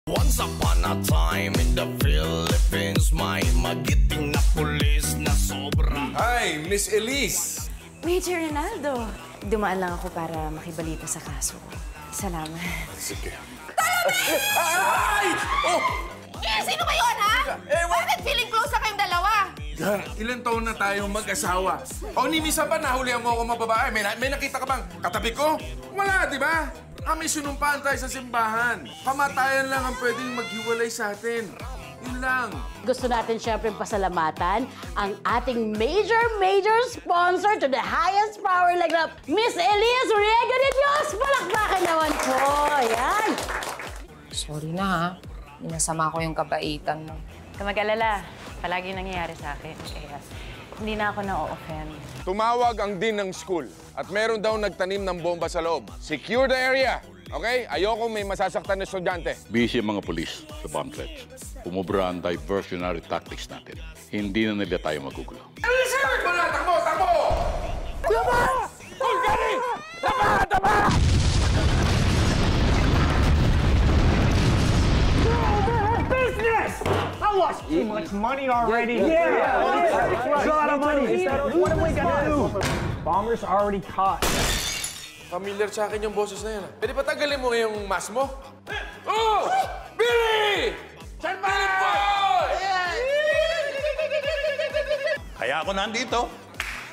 Once upon a time in the Philippines, may magiting na pulis na sobra. Hi, Miss Elise! Major Ronaldo, dumaan lang ako para makibalita sa kaso. Salamat. Sige. Ay! Oh! Eh, sino ba yun, ha? Bakit feeling close na kayong dalawa? Ilan taon na tayong mag-asawa? O, ni misa ba nahulihan mo ako mga babae? May nakita ka bang katabi ko? Wala, di ba? Kami sinumpaan tayo sa simbahan. Kamatayan lang ang pwedeng maghiwalay sa atin. Yun lang. Gusto natin siyempre pasalamatan ang ating major sponsor to the highest power leg up, Miss Elise Riega de Dios! Palakpakan naman po! Ayan! Sorry na ha. Minasama ko yung kabaitan mo. Huwag mag-alala. Palagi nangyayari sa akin. Kaya hindi na ako na-offend. Tumawag ang dean ng school at meron daw nagtanim ng bomba sa loob. Secure the area, okay? Ayoko may masasaktan na estudyante. Busy ang mga polis sa bomb threats. Umubra ang diversionary tactics natin. Hindi na nila tayo magugulo. Takbo na! Takbo! Takbo! Tama! Bulgari! Tama! Tama! Business! I lost too much money already. It's a lot of money. What am I gonna do? Bombers already caught. Familiar sa akin yung boses na yan. Pwede pa tagalin mo yung mask mo? Oh! Billy! Saan ba? Kaya ako nandito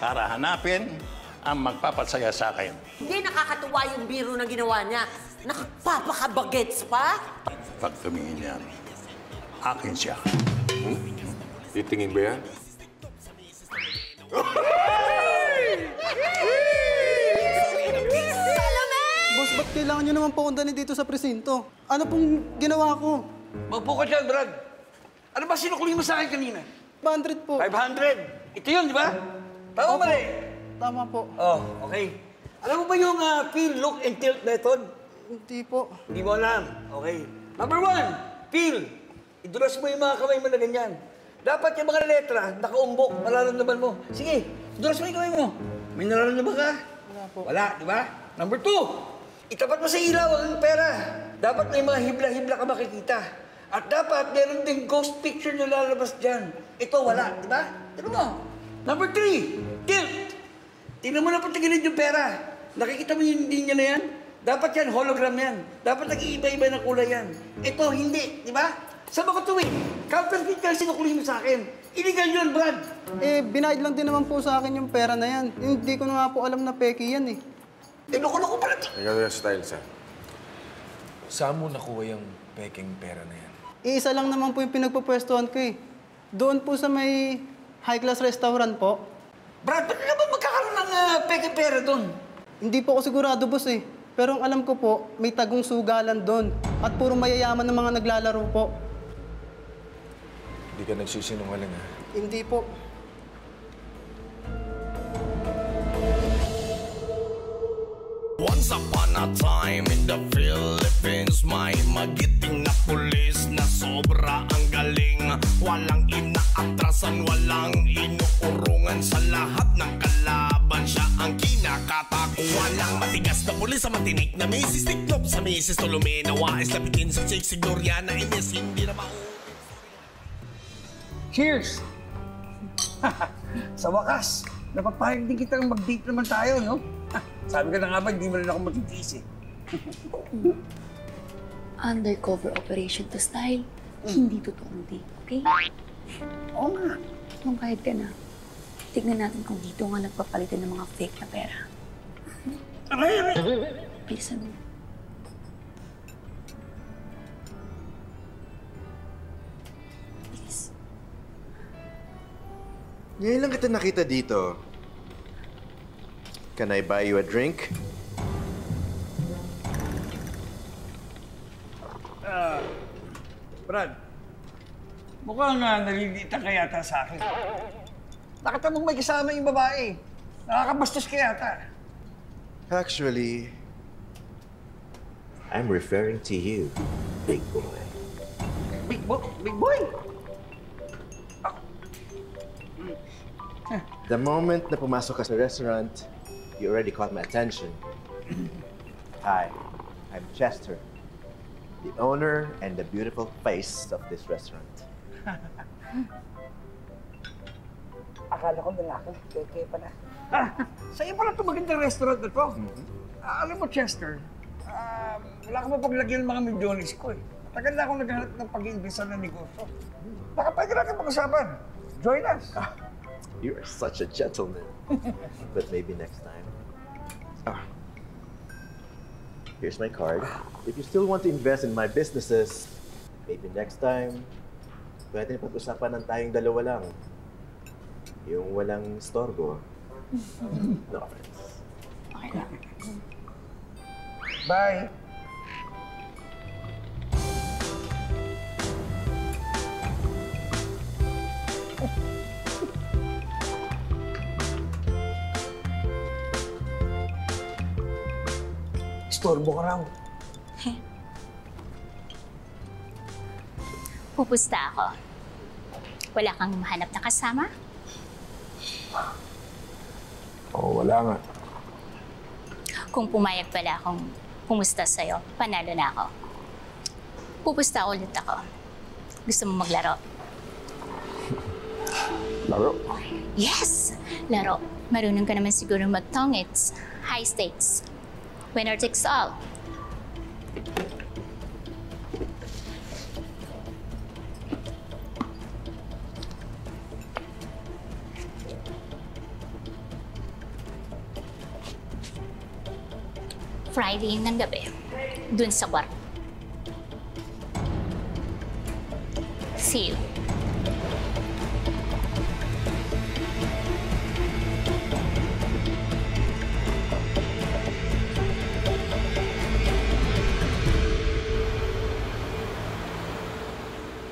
para hanapin ang magpapasaya sa akin. Hindi nakakatuwa yung biro na ginawa niya. Nakapapakabagets pa? Pag tumingin yan, akin siya. Titingin ba yan? Boss, ba't kailangan nyo naman po akong dalhin dito sa presinto? Ano pong ginawa ko? Magpo ka dyan, Brad. Ano ba sinukuli mo sa akin kanina? 500 po. 500. Ito yun, di ba? Tama Opo. mali. Tama po. Oh, okay. Alam mo ba yung feel, look, and tilt method? Hindi po. Hindi mo alam. Okay. Number 1, feel. Idulas mo yung mga kamay mo na ganyan. Dapat yung mga letra, nakaumbok, nararamdaman mo. Sige, idulas mo yung kamay mo. May nararamdaman ka? Wala po. Wala, di ba? Number 2, itapat mo sa ilaw ang pera. Dapat may mga hibla-hibla ka makikita. At dapat meron ding ghost picture na lalabas dyan. Ito, wala, di ba? Tignan mo. Number 3, tilt. Tingnan mo na patigilid yung pera. Nakikita mo yung linya na yan? Dapat yan, hologram yan. Dapat nag-iiba-iba na kulay yan. Ito, hindi, di ba? Sa mga tuwing, counterfeit ka sinukuli mo sa akin. Illegal yun, Brad. Eh, binayad lang din naman po sa akin yung pera na yan. Hindi ko na nga po alam na peke yan eh. Eh, loko-loko pala. Ikaw yung style, sir. Saan mo nakuha yung peking pera na yan? Iisa lang naman po yung pinagpupwestuhan ko eh. Doon po sa may high-class restaurant po. Brad, ba't naman magkakaroon ng peke pera doon? Hindi po ako sigurado, boss eh. Pero ang alam ko po, may tagong sugalan doon. At puro mayayaman ng mga naglalaro po. Hindi ka nagsisinungaling, ha? Hindi po. Once upon a time in the Philippines, may magiting na pulis na sobra ang galing. Walang inaatrasan, walang inuurungan. Sa lahat ng kalaban, siya ang kinakatakot. Walang matigas na pulis sa matinik na misis. Tiklop sa misis, tulumin na wais. Lapitin sa chicks, Gloriana, Ines, hindi na Cheers! Sa wakas, napapahig din kitang mag-date naman tayo, no? Sabi ka na nga ba, hindi mo rin ako matitiis eh. Undercover operation to style. Hindi totoong date, okay? Oo nga. Magbayad ka na. Tignan natin kung dito nga nagpapalitan ng mga fake na pera. Aray, aray! Bilisan mo. Bilis. Ngayon lang kita nakita dito. Can I buy you a drink? Brad, mukhang nalilita ka yata sa akin. Nakita mong may kasama yung babae. Nakakabastos ka yata. Actually, I'm referring to you, big boy. Big boy? Big boy? The moment na pumasok ka sa restaurant, you already caught my attention. Hi, I'm Chester. the owner and the beautiful face of this restaurant. Akala ko lalaki, keke pala. Sa'yo pala itong magandang restaurant na to. Alam mo, Chester, wala ka mapaglagyan ng mga milyones ko eh. Tagal na ako naghahanap ng pag-iimbisa ng negosyo. Baka pwede natin pag-usapan. Join us. You are such a gentleman. But maybe next time. Here's my card. If you still want to invest in my businesses, maybe next time, pwede pag-usapan ng tayong dalawa lang. Yung walang storbo. No offense. Okay lang. Bye. Istorbo ka raw. Pupusta ako. Wala kang mahanap na kasama? Oo, wala nga. Kung pumayag pala akong pumusta sa'yo, panalo na ako. Pupusta ulit ako. Gusto mo maglaro? Laro? Yes! Laro. Marunong ka naman siguro mag-tongits. High stakes. Winner takes all. Friday ng gabi, dun sa kwarto. See you.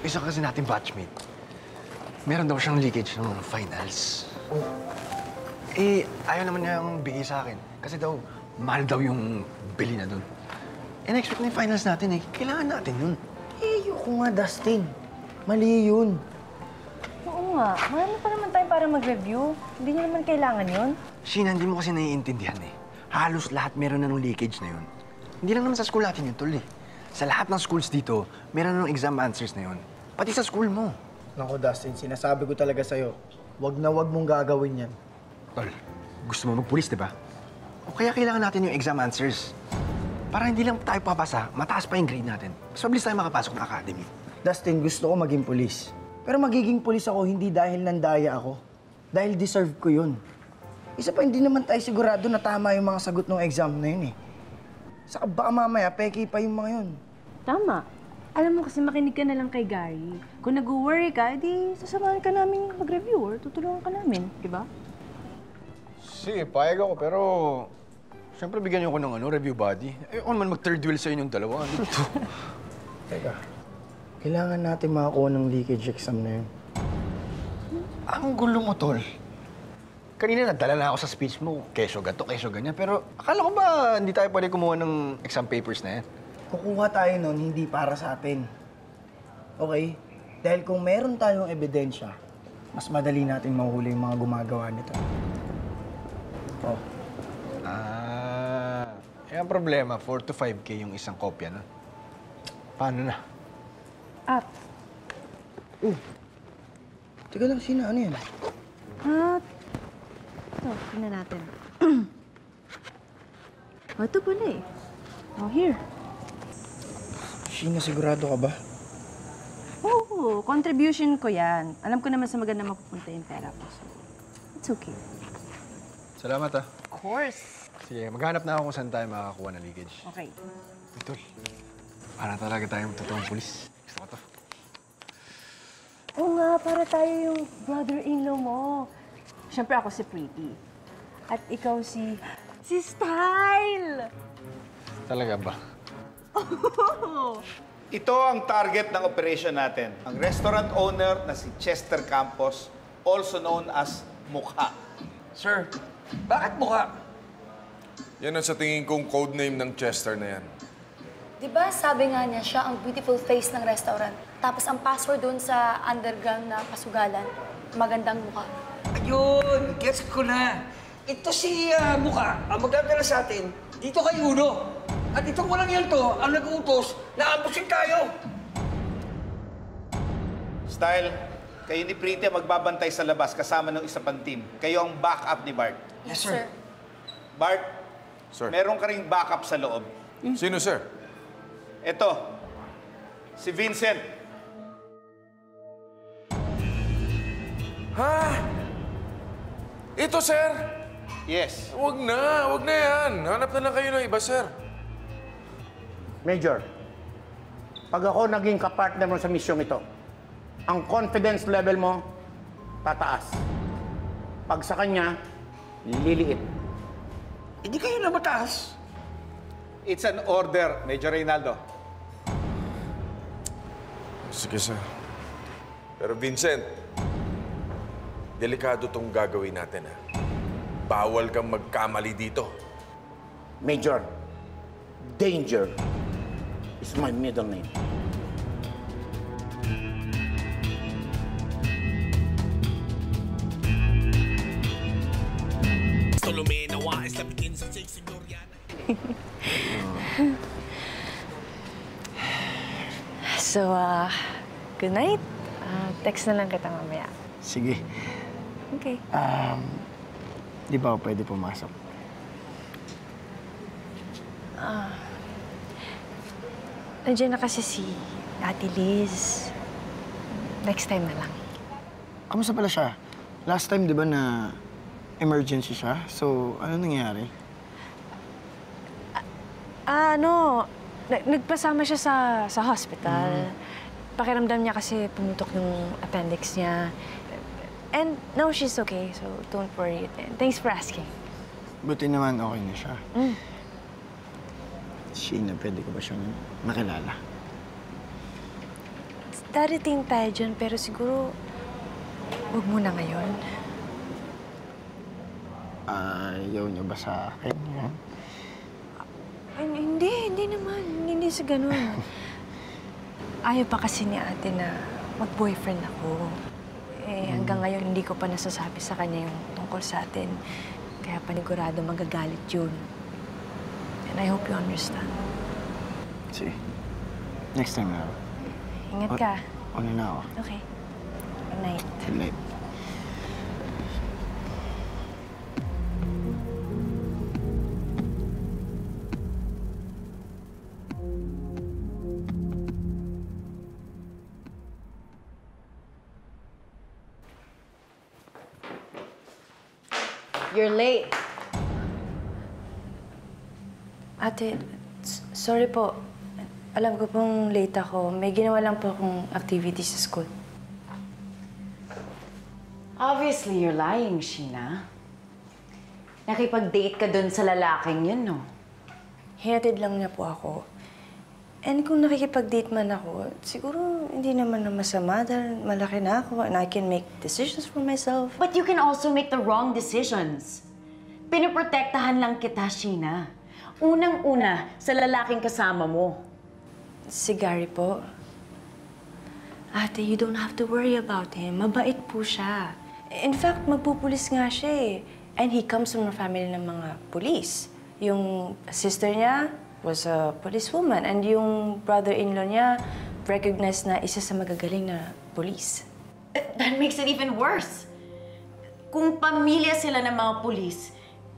Isa kasi natin batchmate. Meron daw siyang leakage ng finals. Eh, ayaw naman niya yung bigay sa akin. Kasi daw, mahal daw yung bili na dun. Eh, na-expect na yung finals natin eh. Kailangan natin yun. Eh, yoko nga, Dustin. Mali yun. Oo nga. Marami pa naman tayo para mag-review. Hindi niyo naman kailangan yun. Sheena, hindi mo kasi naiintindihan eh. Halos lahat meron na ng leakage na yun. Hindi lang naman sa school natin yun, tol eh. Sa lahat ng schools dito, meron na ng exam answers na yun. Pati sa school mo. Naku, Dustin, sinasabi ko talaga sa'yo, wag na wag mong gagawin yan. Tol, gusto mo magpulis, di ba? O kaya kailangan natin yung exam answers. Para hindi lang tayo papasa, mataas pa yung grade natin. Mas mabilis tayo makapasok ng academy. Dustin, gusto ko maging pulis. Pero magiging pulis ako hindi dahil nandaya ako. Dahil deserve ko yun. Isa pa, hindi naman tayo sigurado na tama yung mga sagot ng exam na yun eh. Saka baka mamaya, peke pa yung mga yun. Tama. Alam mo kasi makinig ka na lang kay Gary. Kung nag-worry ka, edi sasamahan ka namin mag-review or tutulungan ka namin, di ba? Sige, payag ako, pero... Siyempre, bigyan niyo ko ng review body. Eh, ako naman mag-third wheel sa inyong dalawa. Teka, kailangan natin makakuha ng leakage exam na yun. Ang gulo mo, tol. Kanina nagdala na ako sa speech mo, keso gato, keso ganyan. Pero akala ko ba hindi tayo pwede kumuha ng exam papers na yan? Kukuha tayo nun, hindi para sa atin. Okay? Dahil kung meron tayong ebidensya, mas madali natin mahuli yung mga gumagawa nito. Oh. Eh, ang problema, 4 to 5K yung isang kopya na. Paano na? Up. Teka lang, Sheena, ano yan? Ito, tingnan natin. Ito pala eh. Oh, here. Sheena, sigurado ka ba? Oo, contribution ko yan. Alam ko naman sa maganda mapupunta yung pera ko. So, it's okay. Salamat, ah. Of course. Sige, maghanap na ako kung saan tayo makakakuha ng leakage. Okay. Tol, para talaga tayong totoong pulis. Gusto ko to. Oo nga, para tayo yung brother-in-law mo. Siyempre ako si Pretty. At ikaw si Style! Talaga ba? Ito ang target ng operation natin. Ang restaurant owner na si Chester Campos, also known as Mukha. Sir, bakit Mukha? Yan ang sa tingin kong codename ng Chester na yan. Diba sabi nga niya siya ang beautiful face ng restaurant. Tapos ang password dun sa underground na pasugalan, magandang mukha. Ayun! Gets ko na! Ito si Mukha, ang magdadala sa atin, dito kay Uno. At itong walang yan to, ang nag-uutos na ambusin tayo. Style, kayo ni Pretty magbabantay sa labas kasama ng isa pang team. Kayo ang backup ni Bart. Yes, sir. Bart, Sir. meron ka ring backup sa loob. Sino, sir? Ito, si Vincent. Ha? Ito, sir? Yes. Wag na yan. Hanap na lang kayo ng iba, sir. Major, pag ako naging kapartner mo sa misyong ito, ang confidence level mo, tataas. Pag sa kanya, liliit. Hindi kayo na mataas. It's an order, Major Reynaldo. Sige, sir. Pero Vincent, delikado tong gagawin natin, ha? Bawal kang magkamali dito. Major, danger is my middle name. So, good night. Text na lang kita mamaya. Sige. Okay. Di ba ako pwede pumasok? Nandiyan na kasi si Ate Liz. Next time na lang. Kamusta pala siya? Last time, di ba, na emergency siya? So, ano nangyari? Nagpasama siya sa hospital. Pakiramdam niya kasi pumutok yung appendix niya. And now she's okay, so don't worry. Thanks for asking. Buti naman okay na siya. Sheena, pwede ko ba siyang makilala? Darating tayo dyan, pero siguro huwag muna ngayon. Ayaw niyo ba sa akin? Yan? Hindi naman. Hindi sa ganun. Ayaw pa kasi ni ate na mag-boyfriend ako. Hanggang ngayon, hindi ko pa nasasabi sa kanya yung tungkol sa atin. Kaya panigurado magagalit yun. And I hope you understand. Sige. Next time na ako. Ingat ka. Una na ako. Okay. Good night. Good night. You're late. Ate, sorry po. Alam ko pong late ako. May ginawa lang po akong activity sa school. Obviously, you're lying, Sheena. Nakipag-date ka dun sa lalaking yun, no? Hinatid lang niya po ako. And kung nakikipag-date man ako, siguro hindi naman na masama dahil malaki na ako and I can make decisions for myself. But you can also make the wrong decisions. Pinoprotektahan lang kita, Sheena. Unang-una sa lalaking kasama mo. Si Gary po. Ate, you don't have to worry about him. Mabait po siya. In fact, magpupulis nga siya eh. And he comes from a family ng mga police. Yung sister niya was a policewoman. And yung brother-in-law niya recognized na isa sa magagaling na police. That makes it even worse. Kung pamilya sila ng mga pulis,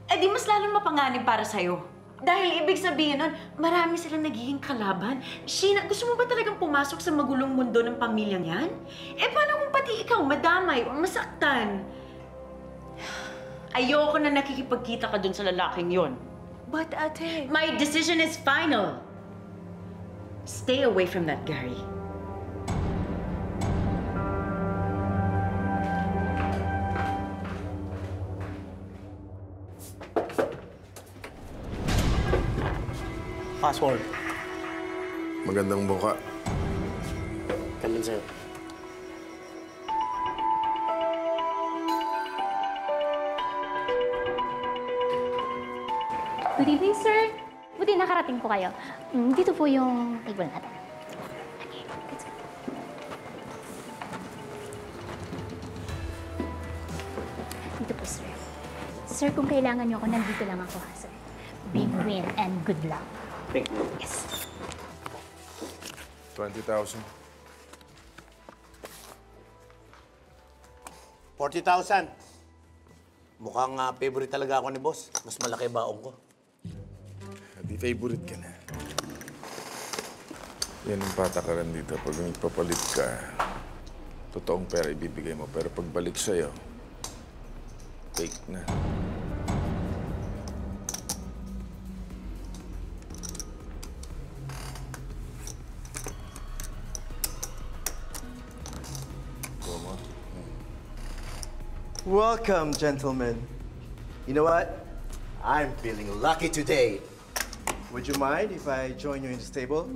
di mas lalong mapanganib para sa'yo. Dahil ibig sabihin nun, marami silang nagiging kalaban. Sheena, gusto mo ba talagang pumasok sa magulong mundo ng pamilyang yan? Paano kung pati ikaw madamay o masaktan? Ayoko na nakikipagkita ka dun sa lalaking yon. But, ate... My decision is final. Stay away from that, Gary. Password. Magandang buka. Ganun sa'yo. Good evening, sir. Buti nakarating po kayo. Dito po yung table natin. Okay, let's go. Dito po, sir. Sir, kung kailangan niyo ako, nandito lang ako, ha, sir. Big win and good luck. Thank you. Yes. 20,000. 40,000. Mukhang favorite talaga ako ni boss. Mas malaki baong ko. Di favorite ka na. Yan ang patakaran dito. Pag nagpapalit ka, totoong pera ibibigay mo. Pero pagbalik sa'yo, fake na. Welcome, gentlemen. You know what? I'm feeling lucky today. Would you mind if I join you in this table?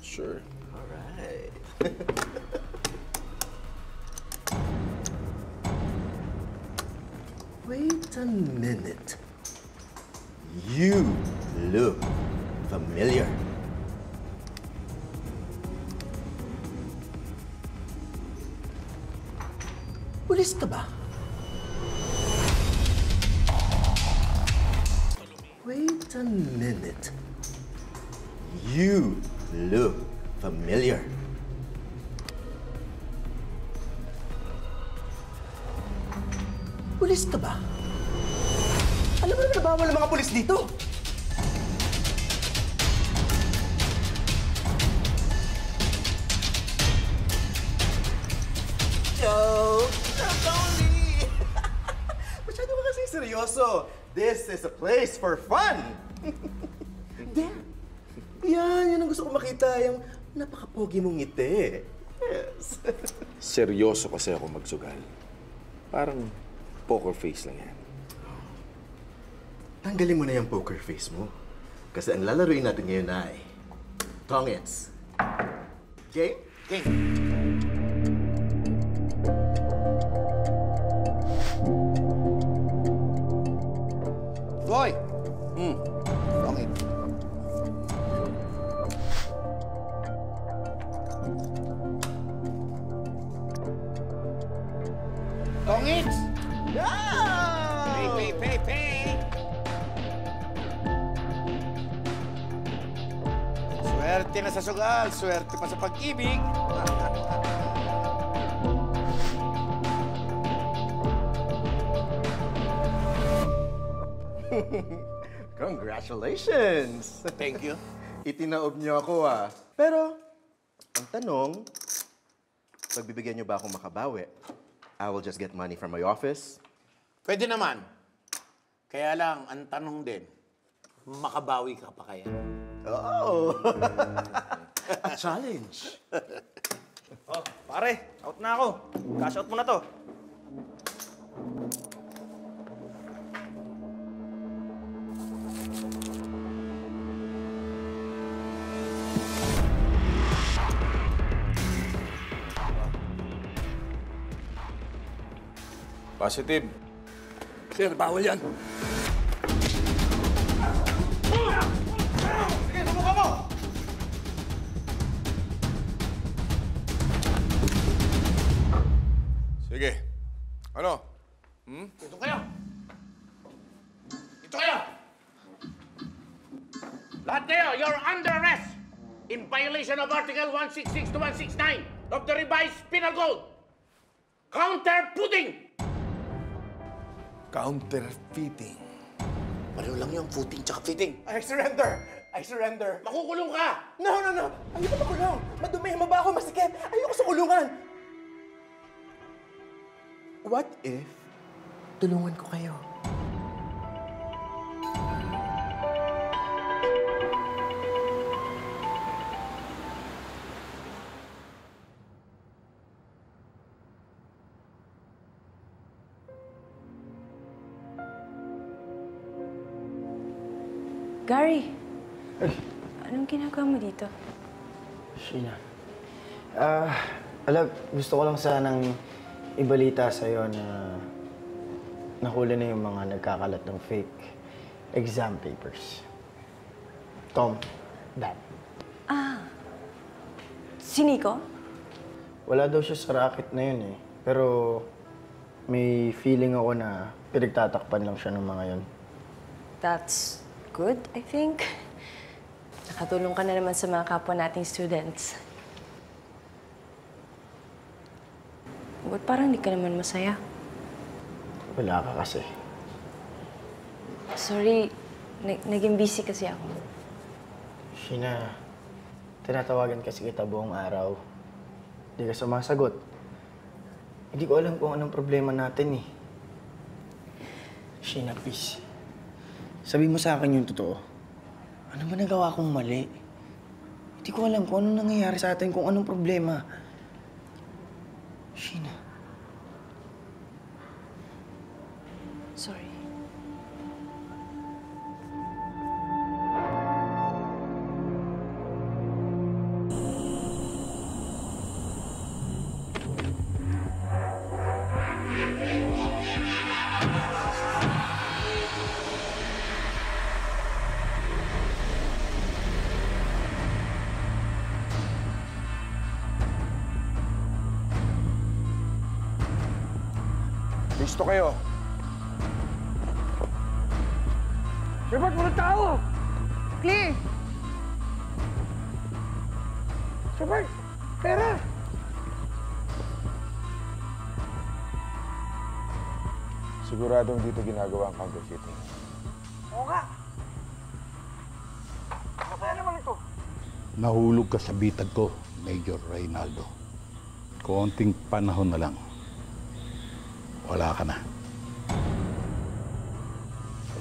Sure. All right. Wait a minute. You look familiar. Pulis ka ba? Wait a minute. You look familiar. Pulis ka ba? Alam mo na bawal ang mga pulis dito. Joke! Not only! Masyado ka kasi seryoso. This is a place for fun. There. Yan ang gusto ko makita. Yung napaka-pogi mong ngiti. Yes. Seryoso kasi ako magsugal. Parang poker face lang yan. Tanggalin mo na yung poker face mo. Kasi ang lalaruin natin ngayon ay tongits. Game? Game. Boy! Tongit. Tongits! Pay, pay, pay, pay! Swerte na sa sugal, swerte pa sa pag-ibig. Congratulations! Thank you. Itinaob niyo ako, ah. Pero, ang tanong, pagbibigyan niyo ba akong makabawi? I will just get money from my office. Pwede naman. Kaya lang, ang tanong din, makabawi ka pa kaya? Oh! A challenge. Oh, pare, out na ako. Cash out mo na to. Positive. Sir, bawal yan. Sige, subukan mo! Sige. Ano? Ito kayo! Ito kayo! Lahat kayo, you're under arrest in violation of Article 166 to 169 of the revised Penal Code. Counterfeiting! Counterfeiting. Pareho lang yung footing tsaka fitting. I surrender! I surrender! Makukulong ka! No, no, no! Ayoko makulong! Madumi, mabaho, masikip! Ayoko sa kulungan! What if tulungan ko kayo? Gary, anong ginagawa mo dito? Sheena. Gusto ko lang sanang ibalita sa'yo na nahuli na yung mga nagkakalat ng fake exam papers. Tom, Dad. Si Nico? Wala daw siya sa racket na yun eh. Pero may feeling ako na pinagtatakpan lang siya ng mga yun. That's good, I think. Nakatulong ka na naman sa mga kapwa nating students. Ba't parang hindi ka naman masaya? Wala ka kasi. Sorry, naging busy kasi ako. Sheena, tinatawagan kasi kita buong araw. Hindi ka sumasagot. Hindi ko alam kung anong problema natin eh. Sheena, please. Sabi mo sa akin yung totoo. Ano ba nagawa kong mali? Hindi ko alam kung anong nangyayari sa atin, kung anong problema. Sheena. Sorry. Listo kayo. Shepard, walang tao! Clee! Shepard, pera! Siguradong dito ginagawa ang counterfeiting. Oo nga! Ano kaya naman ito? Nahulog ka sa bitag ko, Major Reynaldo. Konting panahon na lang. Wala ka na.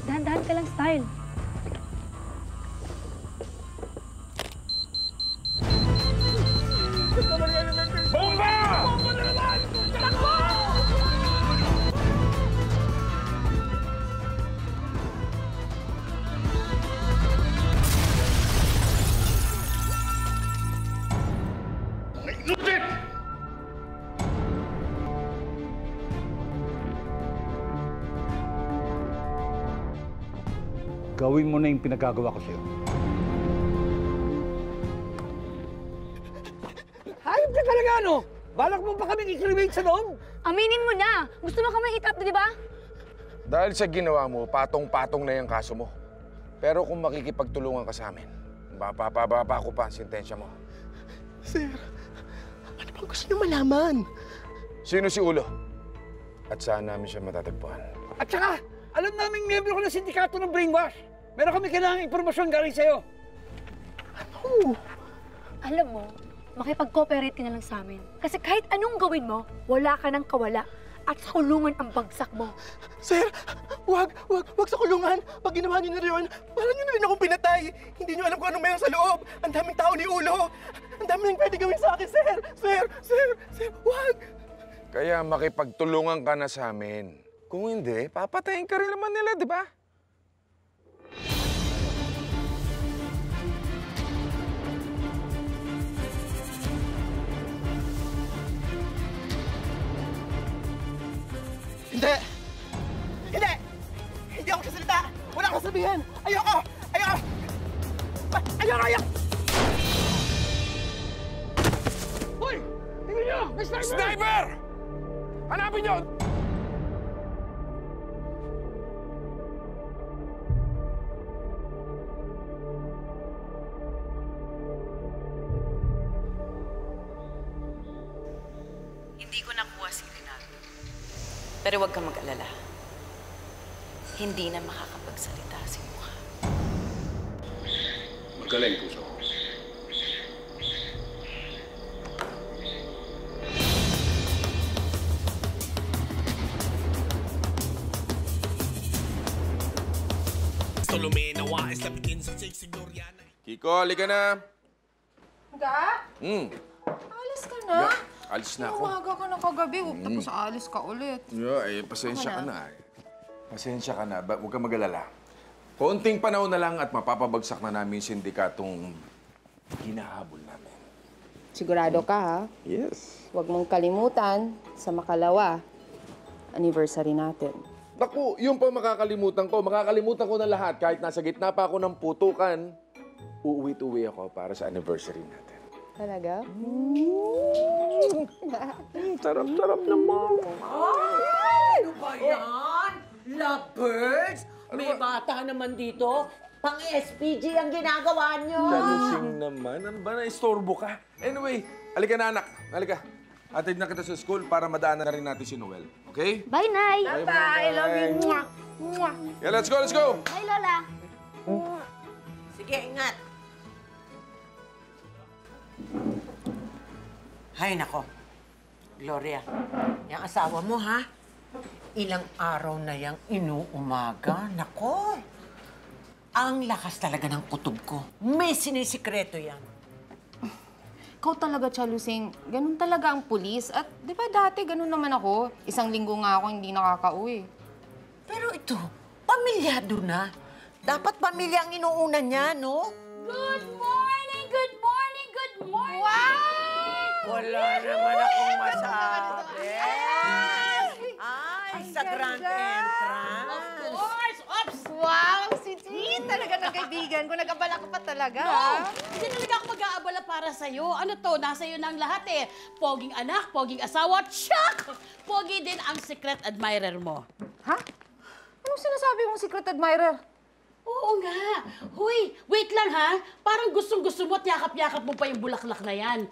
Dahan-dahan ka lang, Style. Bomba! Bomba na naman! Takbo! Inutit! Gawin mo na yung pinagagawa ko sa'yo. Hayop ka talaga, ano? Balak mo pa kaming i-cremate sa loob? Aminin mo na! Gusto mo kami itap, di ba? Dahil sa ginawa mo, patong-patong na yung kaso mo. Pero kung makikipagtulungan ka sa amin, mapapababa ko pa ang sentensya mo. Sir, ano bang gusto niyo malaman? Sino si Ulo? At saan namin siya matatagpuan? At saka, alam naming miyembro ko ng sindikato ng brainwash. Meron kami kailangang impormasyon galing sa'yo. Ano? Alam mo, makipag-cooperate ka na lang sa amin. Kasi kahit anong gawin mo, wala ka nang kawala. At sa kulungan ang bagsak mo. Sir, wag sa kulungan. Pag ginawa niyo na rin, parang niyo na rin akong pinatay. Hindi niyo alam kung anong mayroon sa loob. Ang daming tao ni Ulo. Ang dami nang pwede gawin sa akin, sir. Sir, wag. Kaya makipagtulungan ka na sa amin. Kung hindi, papatayin ka rin naman nila, di ba? Hindi! Hindi ako sasalita! Wala akong sabihin! Ayoko! Hoy! Tingnan niyo! May sniper! Sniper! Hanapin niyo! Hindi ko nakuha si Renato. Pero huwag kang mag-alala. Hindi na makakapagsalita si Mukha. Magaling, puso. Kiko, halika na. Ga? Alis ka na? Alis na ako. Umaga ka na kagabi, tapos alis ka ulit. Pasensya ka na. Pasensya ka na. Huwag kang mag-alala. Konting panahon na lang at mapapabagsak na namin yung sindikatong hinahabol namin. Sigurado ka, ha? Yes. Huwag mong kalimutan sa makalawa, anniversary natin. Naku, yun pa makakalimutan ko. Makakalimutan ko na lahat. Kahit nasa gitna pa ako ng putukan, uuwi-uwi ako para sa anniversary natin. Talaga? Sarap-sarap naman. Ay! Ano ba yan? Lovebirds? May bata naman dito. Pang-SPG ang ginagawa nyo. Jalusing naman. Ano ba na istorbo ka? Anyway, halika na anak. Halika. Atid na kita sa school para madaanan na rin natin si Noel. Okay? Bye, Nay! Bye-bye! Love you! Mwah! Yeah, let's go, let's go! Bye, Lola! Sige, ingat. Hay nako. Gloria, yung asawa mo, ha? Ilang araw na yung inuumaga. Nako. Ang lakas talaga ng kutob ko. May sinisikreto yan. Ikaw talaga, Chalusing. Ganun talaga ang pulis. At di ba dati ganun naman ako? Isang linggo nga ako hindi nakakauwi. Pero ito, pamilyado na. Dapat pamilya ang inuuna niya, no? Good morning! Good morning! Good morning! Wow! Wala naman akong masabi. Ay, sa grand entrance. Of course! Ops! Wow! Si Jean! Talaga ng kaibigan ko. Nag-abala ka pa talaga, No! ha? Hindi talaga ako mag-aabala para sa'yo. Ano to? Nasa iyo na ang lahat eh. Poging anak, poging asawa, tsak! Pogi din ang secret admirer mo. Ha? Anong sinasabi mong secret admirer? Oo nga. Huy, wait lang ha. Parang gustong-gusto mo at yakap-yakap mo pa yung bulaklak na yan.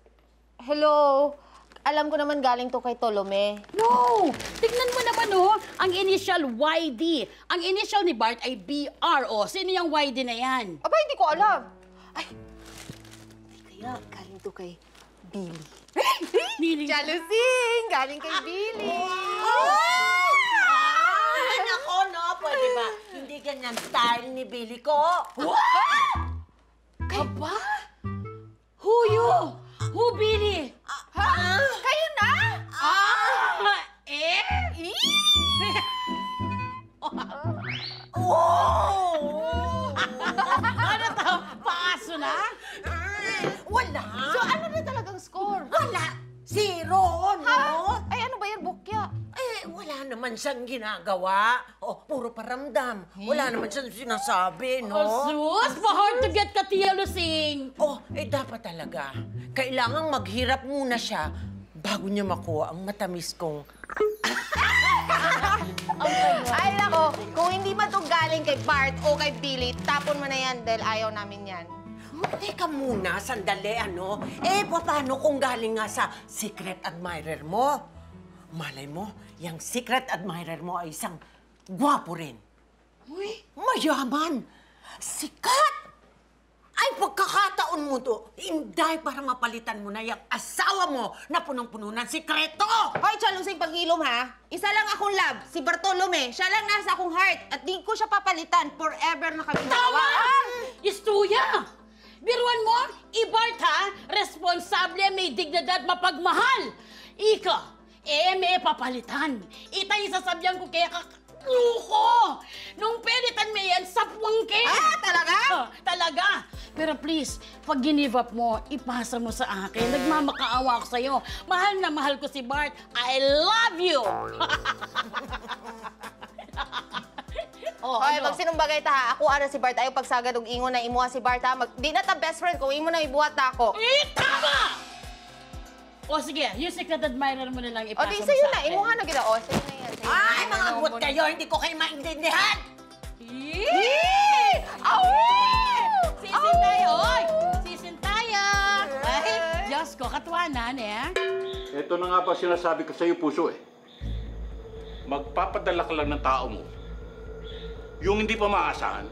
Hello? Alam ko naman galing to kay Tolome. No! Tignan mo naman, oh. Ang initial YD. Ang initial ni Bart ay BRO. Sino yung YD na yan? Aba, hindi ko alam. Ay, kaya galing to kay Billy. Jalusing! Galing kay Billy. Ay, nako, no? Pwede ba? Hindi ganyan style ni Billy ko. Aba? Who you? Who Billy? Ha? Kayo na? Ano to? Paaso na? Wala. So ano na talagang score? Wala. Zero, no? Ha? Ay, ano ba yan, bukya? Wala naman siyang ginagawa. Puro paramdam. Wala naman siyang sinasabi, no? Sus, hard to get ka, Tia Lusing. Dapat talaga. Kailangang maghirap muna siya bago niya makuha ang matamis kong... Ay, nako, kung hindi man ito galing kay Bart o kay Billy, tapon mo na yan dahil ayaw namin yan. Teka muna, sandali, ano? Paano kung galing nga sa secret admirer mo? Malay mo, yung secret admirer mo ay isang gwapo rin. Uy, mayaman, sikat! Ay, pagkakataon mo to, inday para mapalitan mo na yung asawa mo na punong-puno ng sikreto! Hoy, Chalusing, paghilom ha. Isa lang akong love, si Bartolome. Siya lang nasa akong heart at di ko siya papalitan. Forever na kami Tama! Istuya! Biruan mo, i-Bart ha, responsable, may dignidad, mapagmahal. Ika, may papalitan. Itay sasabihan ko kaya Luko! Nung pelitan mo yan, sapwang ke! Talaga? Talaga! Pero please, pag give up mo, ipasa mo sa akin. Nagmamakaawa ako sa'yo. Mahal na mahal ko si Bart. I love you! Hoy, magsinumbagay ta ha. Ako ara si Bart. Ayaw pagsagad og ingon na imuha si Bart ha. Di na ta best friend ko. Imo na ibuhat ta ako. Tama! Sige, yung secret admirer mo na lang ipasa mo sa akin. Sa'yo na. Imuha na kita. Sa'yo na yan. Ay, mga gut kayo, hindi ko kayo maintindihan! Sisin tayo, oy! Sisin tayo! Ay, Diyos ko, katuwanan Ito na nga pa sinasabi ko sa'yo, puso Magpapadala ka lang ng tao mo. Yung hindi pa maasahan.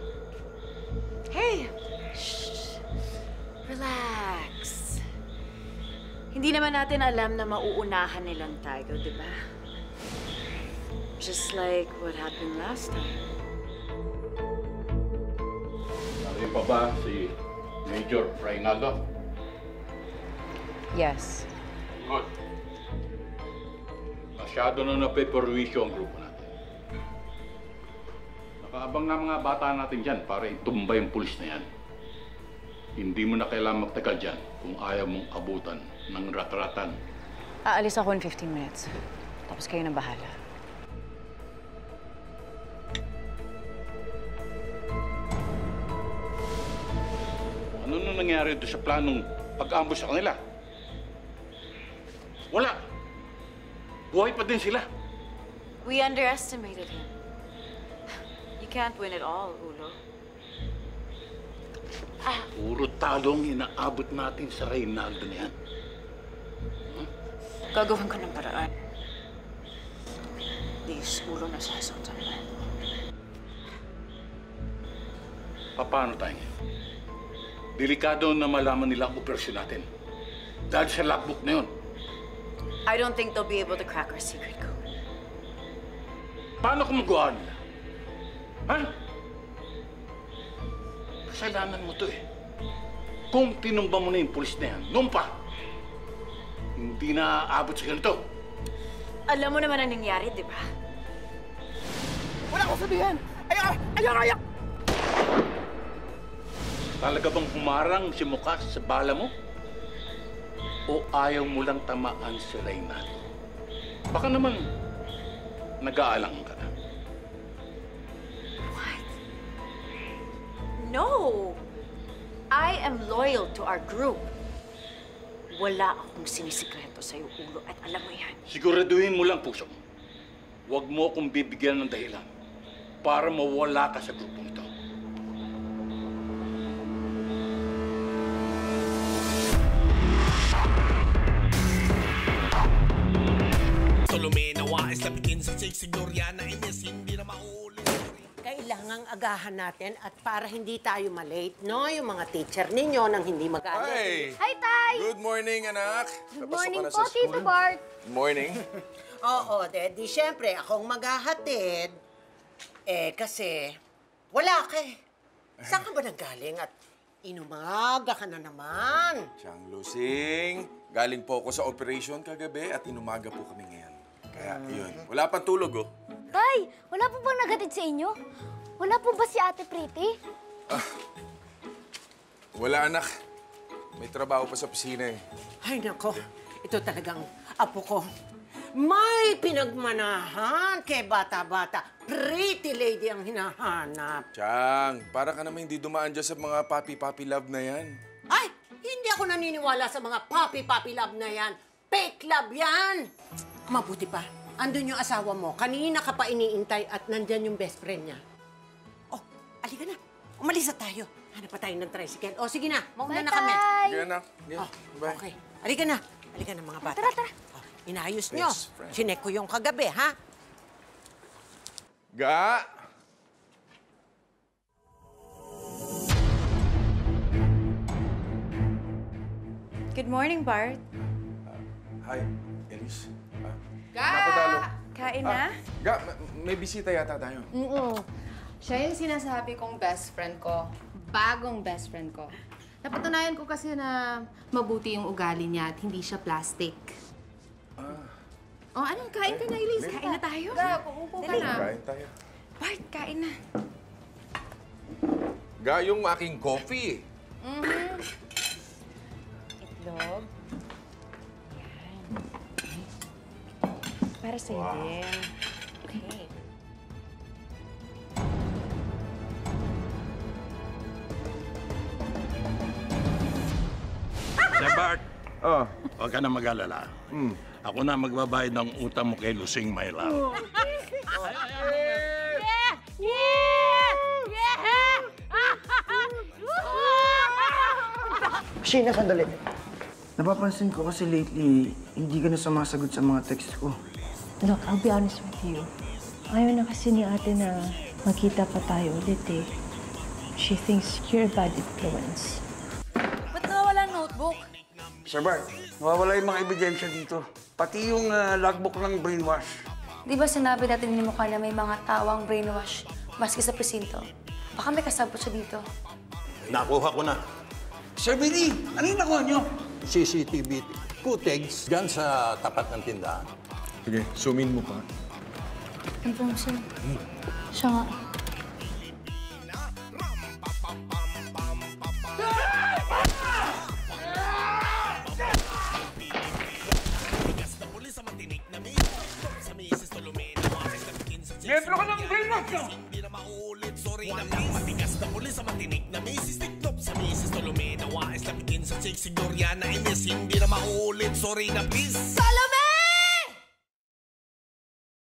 Hey! Shh! Relax. Hindi naman natin alam na mauunahan nilang tayo, di ba? Just like what happened last time. Sabi pa ba si Major Reynaldo? Yes. Good. Masyado na napeperwisyo ang grupo natin. Nakaabang na mga bata natin dyan para itumba yung pulis na yan. Hindi mo na kailangan magtagal dyan kung ayaw mong abutan ng rat-ratan. Aalis ako in 15 minutes. Tapos kayo na bahala. Ano nung nangyari doon sa planong pag-ambush sa kanila? Wala. Buhay pa din sila. We underestimated him. You can't win it all, Ulo. Puro talong inaabot natin sa Reynaldo na yan. Gagawin ka ng paraan. Di siguro nasasaktan mo. Paano tayo ngayon? Delikado na malaman nila ang operasyon natin. Dahil sa logbook na yun. I don't think they'll be able to crack our secret code. Paano kung magawa nila? Ha? Kasalanan mo to eh. Kung tinumba mo na yung pulis na yan, noon pa, hindi na aabot sa ganito. Alam mo naman ang nangyari, di ba? Wala akong sabihan! Ayak! Talaga bang humarang si Mukas sa bala mo? O ayaw mo lang tamaan si Reynaldo? Baka naman nag-aalang ka na. What? No! I am loyal to our group. Wala akong sinisikreto sa'yo, ulo, at alam mo yan. Siguraduhin mo lang, puso. Huwag mo akong bibigyan ng dahilan para mawala ka sa grupong ito. Kailangang agahan natin at para hindi tayo malate, no? Yung mga teacher ninyo nang hindi magalit. Hey! Hi, Tay! Good morning, anak. Good Napasok morning ka na po, sa school? Tito Bart. Good morning. Oo, Daddy. Siyempre, akong maghahatid. Kasi wala ka eh. Saan ka ba nanggaling at inumaga ka na naman? Siyang Lusing. Galing po ako sa operation kagabi at inumaga po kami ngayon. Kaya, yun. Wala pang tulog, oh. Tay, wala po bang nagatid sa inyo? Wala po ba si Ate Pretty? Wala, anak. May trabaho pa sa opisina eh. Ay, nako. Ito talagang apo ko. May pinagmanahan kay bata-bata. Pretty lady ang hinahanap. Chang, para ka naman hindi dumaan dyan sa mga papi-papi love na yan. Ay, hindi ako naniniwala sa mga papi-papi love na yan. Fake love yan! Mabuti pa, andun yung asawa mo. Kanina ka pa iniintay at nandyan yung best friend niya. Oh, alika na. Umalis na tayo. Hanap pa tayo ng tricycle. Oh, sige na. Mauna na kami. Sige, anak. Yeah. Bye. Okay. Alika na. Alika na, mga bata. Tara. Oh, inayos nyo. Chinek ko yung kagabi, ha? Ga! Good morning, Bart. Hi, Elise. Ga! Napadalo. Kain na? Ga, may bisita yata tayo. Siya yung sinasabi kong best friend ko. Bagong best friend ko. Napatunayan ko kasi na mabuti yung ugali niya at hindi siya plastic. Oh, ano? Kain ka na, Elise. Kain na tayo. Ga, uupo ka na. Kain tayo. Bart, kain na. Ga, yung aking coffee. Itlog. Para sa'yo din. Okay. Sir Bart, huwag ka na mag-alala. Ako na magbabayad ng utang mo kay Lusing, my love. Sheena, sandali. Napapansin ko kasi lately, hindi ka na sumasagot sa mga text ko. Look, I'll be honest with you. Ayaw na kasi ni ate na magkita pa tayo ulit eh. She thinks you're a bad influence. Ba't nawawala ang notebook? Sir Bart, nawawala yung mga ebidensya dito. Pati yung logbook ng brainwash. Di ba sinabi natin ni Mukha na may mga tawang brainwash maski sa presinto? Baka may kasabot siya dito. Nakuha ko na. Sir Billy, ano yung nakuha nyo? CCTV footage dyan sa tapat ng tindahan. Sige, zoom in mo pa. Information. Siya nga. Siyempre ka ng brainwash nyo! Matigas na muli sa matinik na misis. Tiklop sa misis. Tulumina, wais lapitin sa chick. Sigurya na inis. Hindi na maulit. Sorry na please.